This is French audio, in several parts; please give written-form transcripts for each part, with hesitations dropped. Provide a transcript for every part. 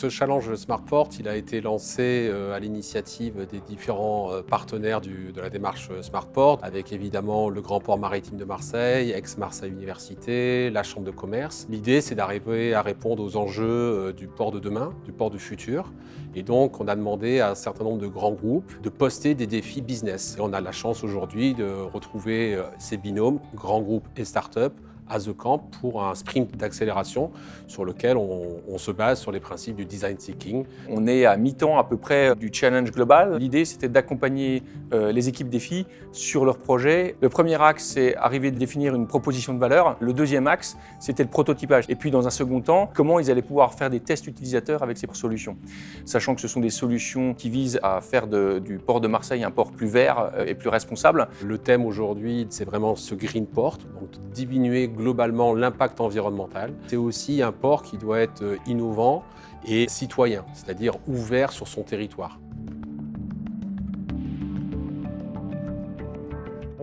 Ce challenge Smartport, il a été lancé à l'initiative des différents partenaires de la démarche Smartport, avec évidemment le Grand Port Maritime de Marseille, Aix-Marseille Université, la Chambre de commerce. L'idée, c'est d'arriver à répondre aux enjeux du port de demain, du port du futur. Et donc, on a demandé à un certain nombre de grands groupes de poster des défis business. Et on a la chance aujourd'hui de retrouver ces binômes, grands groupes et start-up, à The Camp pour un sprint d'accélération sur lequel on se base sur les principes du design thinking. On est à mi-temps à peu près du challenge global. L'idée, c'était d'accompagner les équipes défis sur leurs projets. Le premier axe, c'est arriver à définir une proposition de valeur. Le deuxième axe, c'était le prototypage. Et puis, dans un second temps, comment ils allaient pouvoir faire des tests utilisateurs avec ces solutions. Sachant que ce sont des solutions qui visent à faire du port de Marseille un port plus vert et plus responsable. Le thème aujourd'hui, c'est vraiment ce green port, donc diminuer globalement l'impact environnemental. C'est aussi un port qui doit être innovant et citoyen, c'est-à-dire ouvert sur son territoire.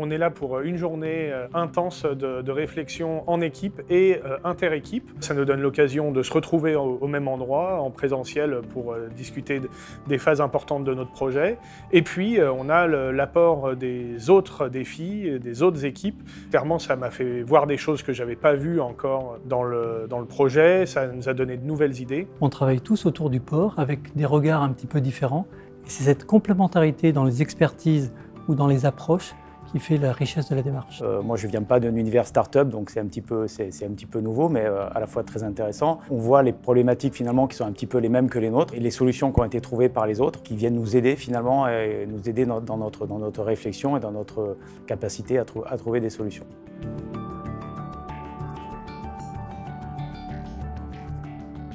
On est là pour une journée intense de réflexion en équipe et inter-équipe. Ça nous donne l'occasion de se retrouver au même endroit, en présentiel, pour discuter des phases importantes de notre projet. Et puis, on a l'apport des autres défis, des autres équipes. Clairement, ça m'a fait voir des choses que je n'avais pas vues encore dans le projet. Ça nous a donné de nouvelles idées. On travaille tous autour du port avec des regards un petit peu différents. Et c'est cette complémentarité dans les expertises ou dans les approches qui fait la richesse de la démarche. Moi, je ne viens pas d'un univers start-up, donc c'est un petit peu nouveau, mais à la fois très intéressant. On voit les problématiques finalement qui sont un petit peu les mêmes que les nôtres et les solutions qui ont été trouvées par les autres, qui viennent nous aider finalement et nous aider dans notre réflexion et dans notre capacité à trouver des solutions.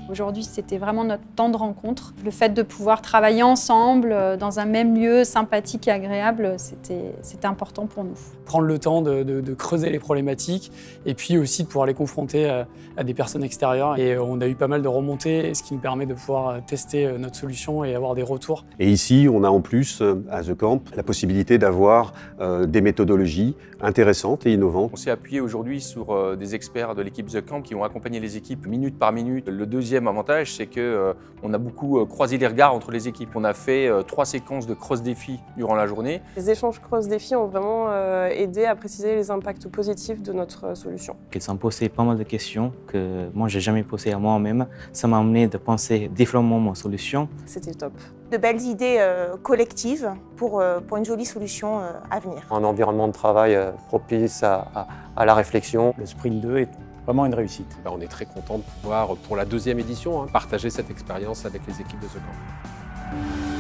Aujourd'hui, c'était vraiment notre temps de rencontre. Le fait de pouvoir travailler ensemble dans un même lieu sympathique et agréable, c'était important pour nous. Prendre le temps de creuser les problématiques et puis aussi de pouvoir les confronter à des personnes extérieures. Et on a eu pas mal de remontées, ce qui nous permet de pouvoir tester notre solution et avoir des retours. Et ici, on a en plus, à The Camp, la possibilité d'avoir des méthodologies intéressantes et innovantes. On s'est appuyé aujourd'hui sur des experts de l'équipe The Camp qui ont accompagné les équipes minute par minute. Le deuxième avantage, c'est qu'on a beaucoup croisé les regards entre les équipes. On a fait 3 séquences de cross-défis durant la journée. Les échanges cross-défis ont vraiment aidé à préciser les impacts positifs de notre solution. Ils ont posé pas mal de questions que moi, je n'ai jamais posées à moi-même. Ça m'a amené de penser différemment ma solution. C'était top. De belles idées collectives pour une jolie solution à venir. Un environnement de travail propice à la réflexion. Le Sprint 2 est vraiment une réussite. On est très content de pouvoir, pour la deuxième édition, partager cette expérience avec les équipes de The Camp.